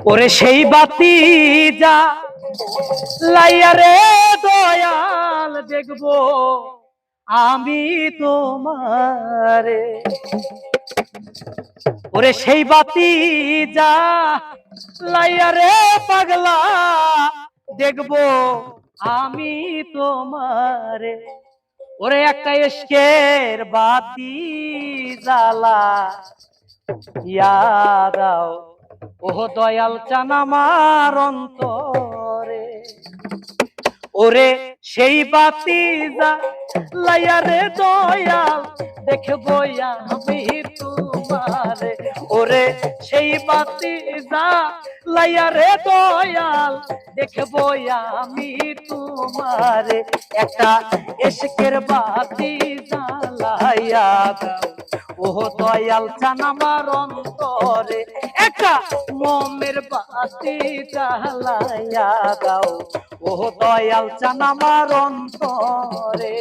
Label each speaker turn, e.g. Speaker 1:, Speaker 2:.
Speaker 1: ওরে সেই বাতি যা লাইয়া রে দয়াল দেখবো আমি তোমারে। ওরে সেই বাতি যা লাইয়া রে পাগলা দেখবো আমি তোমারে। ওরে একটা ইশকের বাতি জ্বালা ইয়া দাও ও দয়াল চান আমার অন্তরে। ওরে সেই বাতি জ্বালাইয়া রে দয়াল দেখবো আমি তোমারে। ওরে সেই বাতি জ্বালাইয়া রে দয়াল দেখবো আমি তোমারে। একটা ইশকের বাতি জ্বালাইয়া দাও ও দয়াল চান আমার অন্তরে। একটা মোমের বাতি জ্বালাইয়া দাও ও দয়াল চান আমার অন্তরে।